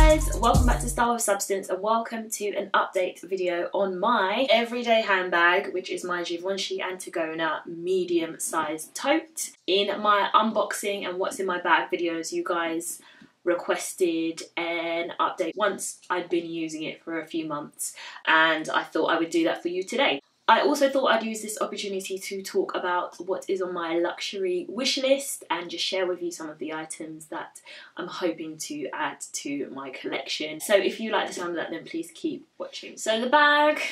guys, welcome back to Style with Substance and welcome to an update video on my everyday handbag, which is my Givenchy Antigona medium sized tote. In my unboxing and what's in my bag videos, you guys requested an update once I'd been using it for a few months, and I thought I would do that for you today. I also thought I'd use this opportunity to talk about what is on my luxury wish list and just share with you some of the items that I'm hoping to add to my collection. So if you like the sound of that, then please keep watching. So the bag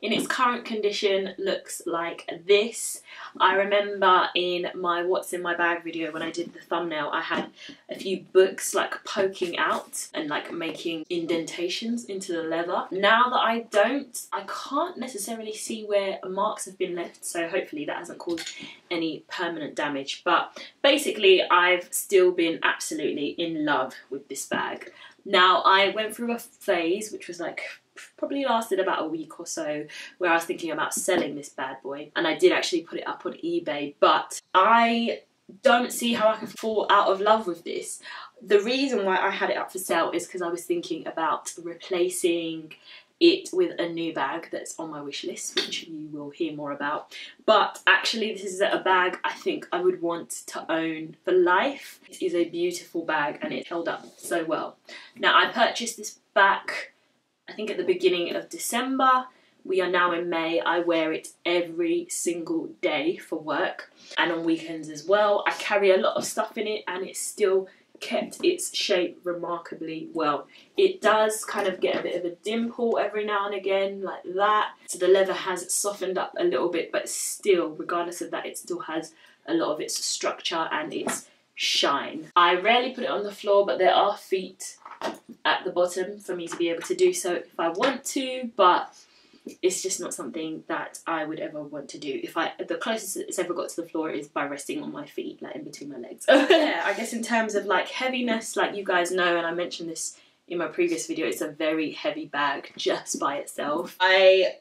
in its current condition looks like this. I remember in my what's in my bag video when I did the thumbnail, I had a few books like poking out and like making indentations into the leather. Now that I don't, I can't necessarily see where marks have been left, so hopefully that hasn't caused any permanent damage. But basically I've still been absolutely in love with this bag. Now I went through a phase which was like probably lasted about a week or so where I was thinking about selling this bad boy, and I did actually put it up on eBay, but I don't see how I can fall out of love with this. The reason why I had it up for sale is because I was thinking about replacing it with a new bag that's on my wish list, which you will hear more about. But actually this is a bag I think I would want to own for life. It is a beautiful bag and it held up so well. Now I purchased this back I think at the beginning of December. We are now in May. I wear it every single day for work and on weekends as well. I carry a lot of stuff in it and it still kept its shape remarkably well. It does kind of get a bit of a dimple every now and again like that. So the leather has softened up a little bit, but still, regardless of that, it still has a lot of its structure and its shine. I rarely put it on the floor, but there are feet at the bottom for me to be able to do so if I want to, but it's just not something that I would ever want to do. The closest it's ever got to the floor is by resting on my feet, like in between my legs. Yeah, I guess in terms of like heaviness, like you guys know, and I mentioned this in my previous video, it's a very heavy bag just by itself. I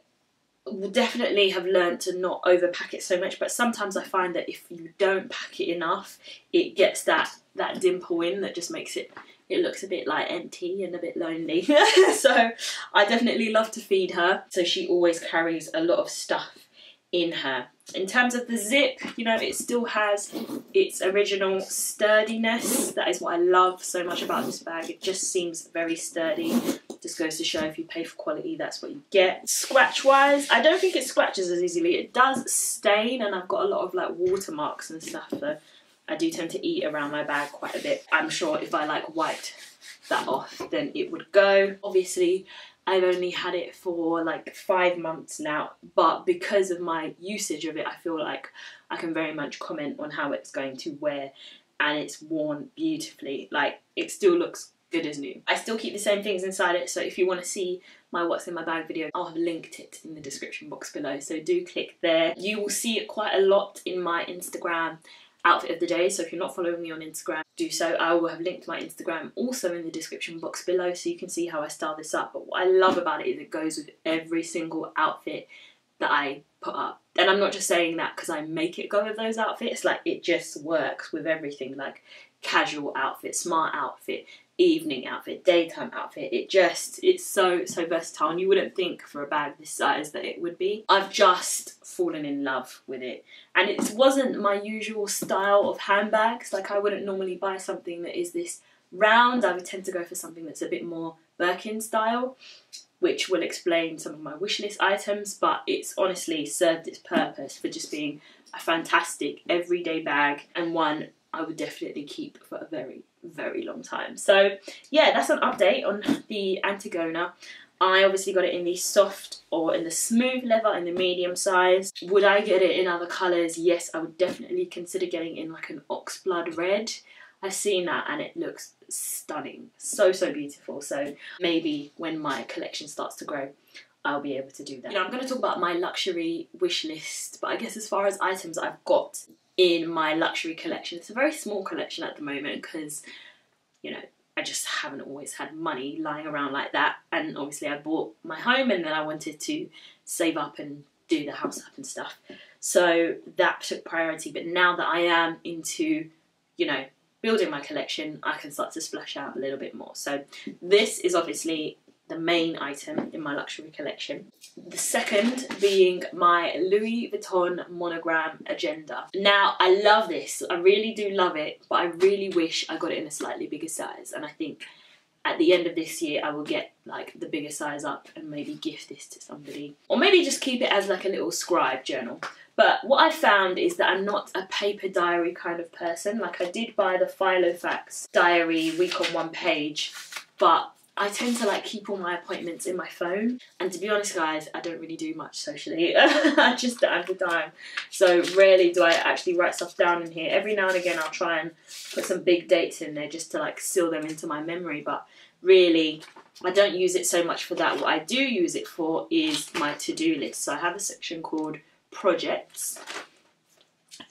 definitely have learned to not overpack it so much, but sometimes I find that if you don't pack it enough, it gets that dimple in that just makes it looks a bit like empty and a bit lonely. So I definitely love to feed her, so she always carries a lot of stuff in her. In terms of the zip, you know, it still has its original sturdiness. That is what I love so much about this bag. It just seems very sturdy. Just goes to show if you pay for quality, that's what you get. Scratch wise, I don't think it scratches as easily. It does stain, and I've got a lot of like watermarks and stuff, so I do tend to eat around my bag quite a bit. I'm sure if I like wiped that off, then it would go. Obviously, I've only had it for like 5 months now, but because of my usage of it, I feel like I can very much comment on how it's going to wear, and it's worn beautifully. Like, it still looks good as new. I still keep the same things inside it, so if you want to see my what's in my bag video, I'll have linked it in the description box below, so do click there. You will see it quite a lot in my Instagram outfit of the day, so if you're not following me on Instagram, do so. I will have linked my Instagram also in the description box below, so you can see how I style this up. But what I love about it is it goes with every single outfit that I put up. And I'm not just saying that because I make it go with those outfits, like it just works with everything, like casual outfit, smart outfit, evening outfit, daytime outfit. It's so versatile, and you wouldn't think for a bag this size that it would be. I've just fallen in love with it, and it wasn't my usual style of handbags. Like, I wouldn't normally buy something that is this round. I would tend to go for something that's a bit more Birkin style, which will explain some of my wish list items, but it's honestly served its purpose for just being a fantastic everyday bag, and one I would definitely keep for a very, very long time. So yeah, that's an update on the Antigona. I obviously got it in the soft or in the smooth leather in the medium size. Would I get it in other colours? Yes, I would definitely consider getting in like an oxblood red. I've seen that and it looks stunning. So beautiful. So maybe when my collection starts to grow, I'll be able to do that. You know, I'm going to talk about my luxury wish list, but I guess as far as items I've got in my luxury collection, it's a very small collection at the moment because, you know, I just haven't always had money lying around like that, and obviously I bought my home and then I wanted to save up and do the house up and stuff, so that took priority. But now that I am into, you know, building my collection, I can start to splash out a little bit more. So this is obviously the main item in my luxury collection. The second being my Louis Vuitton Monogram Agenda. Now, I love this. I really do love it, but I really wish I got it in a slightly bigger size. And I think at the end of this year, I will get like the bigger size up and maybe gift this to somebody. Or maybe just keep it as like a little scribe journal. But what I found is that I'm not a paper diary kind of person. Like, I did buy the Filofax diary week on one page, but I tend to like keep all my appointments in my phone. And to be honest, guys, I don't really do much socially. I just don't have the time. So rarely do I actually write stuff down in here. Every now and again, I'll try and put some big dates in there just to like seal them into my memory. But really, I don't use it so much for that. What I do use it for is my to-do list. So I have a section called projects,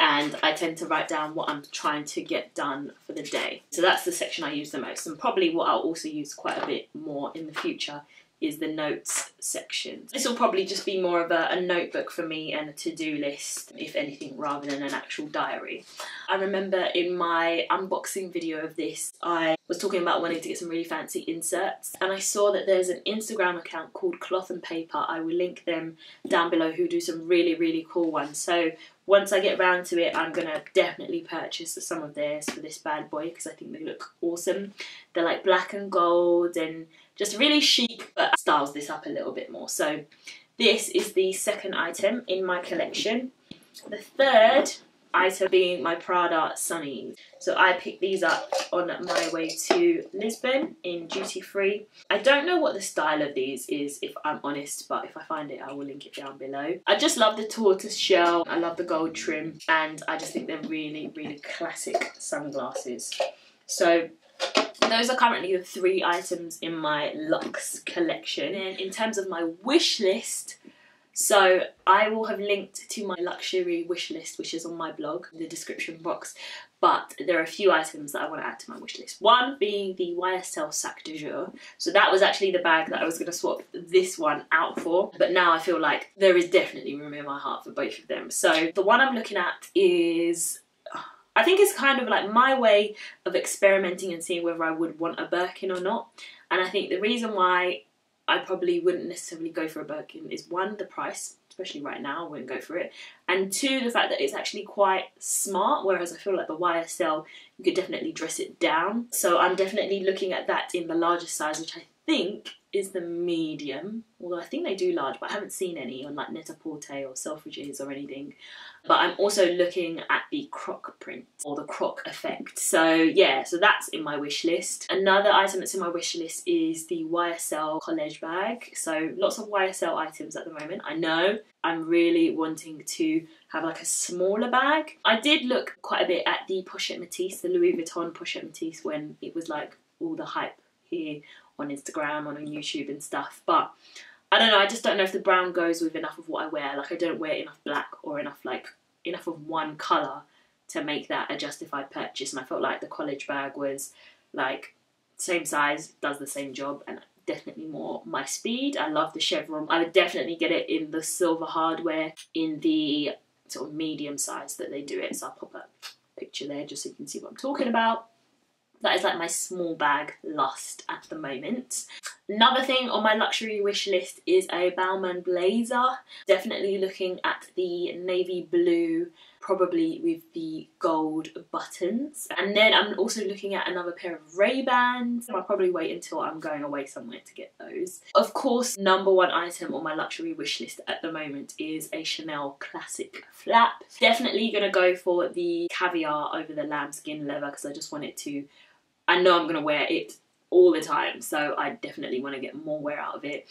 and I tend to write down what I'm trying to get done for the day. So that's the section I use the most, and probably what I'll also use quite a bit more in the future is the notes section. This will probably just be more of a notebook for me and a to-do list, if anything, rather than an actual diary. I remember in my unboxing video of this, I was talking about wanting to get some really fancy inserts, and I saw that there's an Instagram account called Cloth and Paper. I will link them down below, who do some really, really cool ones. So once I get round to it, I'm gonna definitely purchase some of theirs for this bad boy, because I think they look awesome. They're like black and gold and just really chic, but styles this up a little bit more. So this is the second item in my collection. The third item being my Prada Sunnies. So I picked these up on my way to Lisbon in duty free. I don't know what the style of these is, if I'm honest, but if I find it, I will link it down below. I just love the tortoise shell, I love the gold trim, and I just think they're really, really classic sunglasses. So those are currently the three items in my luxe collection. And in terms of my wish list, so I will have linked to my luxury wish list, which is on my blog in the description box. But there are a few items that I want to add to my wish list. One being the YSL Sac de Jour. So that was actually the bag that I was going to swap this one out for. But now I feel like there is definitely room in my heart for both of them. So the one I'm looking at is, I think it's kind of like my way of experimenting and seeing whether I would want a Birkin or not. And I think the reason why I probably wouldn't necessarily go for a Birkin is, one, the price, especially right now, I wouldn't go for it. And two, the fact that it's actually quite smart, whereas I feel like the YSL, you could definitely dress it down. So I'm definitely looking at that in the largest size, which I think is the medium. Although I think they do large, but I haven't seen any on like Net-a-Porter or Selfridges or anything. But I'm also looking at the croc print, or the croc effect. So yeah, so that's in my wish list. Another item that's in my wish list is the YSL college bag. So lots of YSL items at the moment. I know I'm really wanting to have like a smaller bag. I did look quite a bit at the Pochette Métis, the Louis Vuitton Pochette Métis, when it was like all the hype here on Instagram, on YouTube and stuff. But I don't know, I just don't know if the brown goes with enough of what I wear. Like, I don't wear enough black or enough of one colour to make that a justified purchase. And I felt like the college bag was like same size, does the same job, and definitely more my speed. I love the chevron. I would definitely get it in the silver hardware in the sort of medium size that they do it. So I'll pop a picture there just so you can see what I'm talking about. That is like my small bag lust at the moment. Another thing on my luxury wish list is a Bellman Blazer. Definitely looking at the navy blue, probably with the gold buttons. And then I'm also looking at another pair of Raybans. I'll probably wait until I'm going away somewhere to get those. Of course, number one item on my luxury wish list at the moment is a Chanel classic flap. Definitely gonna go for the caviar over the lambskin leather, because I just want it to, I know I'm gonna wear it all the time, so I definitely want to get more wear out of it.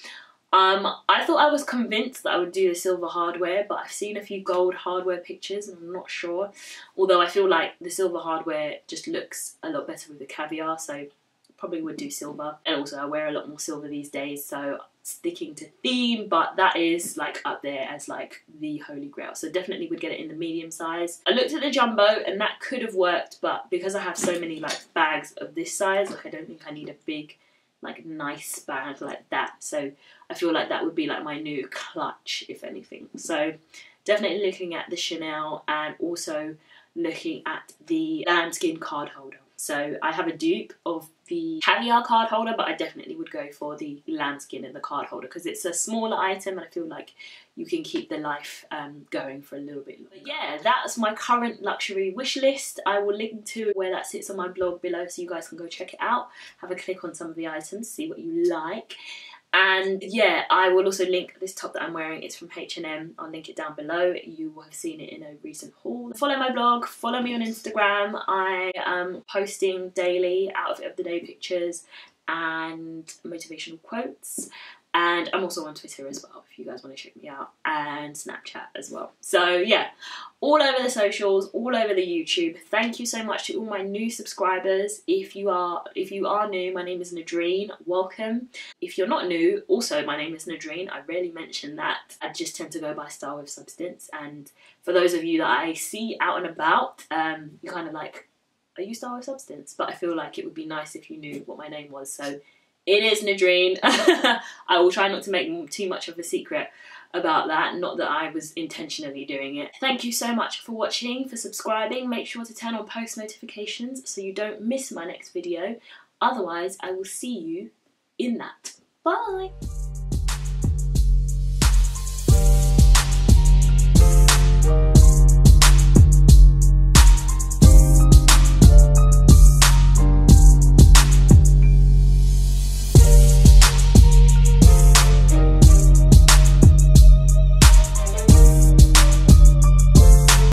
I thought I was convinced that I would do the silver hardware, but I've seen a few gold hardware pictures and I'm not sure. Although I feel like the silver hardware just looks a lot better with the caviar, so probably would do silver. And also I wear a lot more silver these days, so sticking to theme, but that is like up there as like the holy grail. So definitely would get it in the medium size. I looked at the jumbo and that could have worked, but because I have so many like bags of this size, like I don't think I need a big like nice bag like that. So I feel like that would be like my new clutch, if anything. So definitely looking at the Chanel and also looking at the lambskin card holder. So I have a dupe of the caviar card holder, but I definitely would go for the lambskin and the card holder because it's a smaller item and I feel like you can keep the life going for a little bit longer. But yeah, that's my current luxury wish list. I will link to where that sits on my blog below so you guys can go check it out. Have a click on some of the items, see what you like. And yeah, I will also link this top that I'm wearing. It's from H&M. I'll link it down below. You will have seen it in a recent haul. Follow my blog, follow me on Instagram. I am posting daily outfit of the day pictures and motivational quotes. And I'm also on Twitter as well, if you guys want to check me out, and Snapchat as well. So yeah, all over the socials, all over the YouTube. Thank you so much to all my new subscribers. If you are new, my name is Nadreen. Welcome. If you're not new, also my name is Nadreen. I rarely mention that. I just tend to go by Style with Substance. And for those of you that I see out and about, you're kind of like, are you Style with Substance? But I feel like it would be nice if you knew what my name was. So it is Nadreen. I will try not to make too much of a secret about that. Not that I was intentionally doing it. Thank you so much for watching, for subscribing. Make sure to turn on post notifications so you don't miss my next video. Otherwise, I will see you in that. Bye!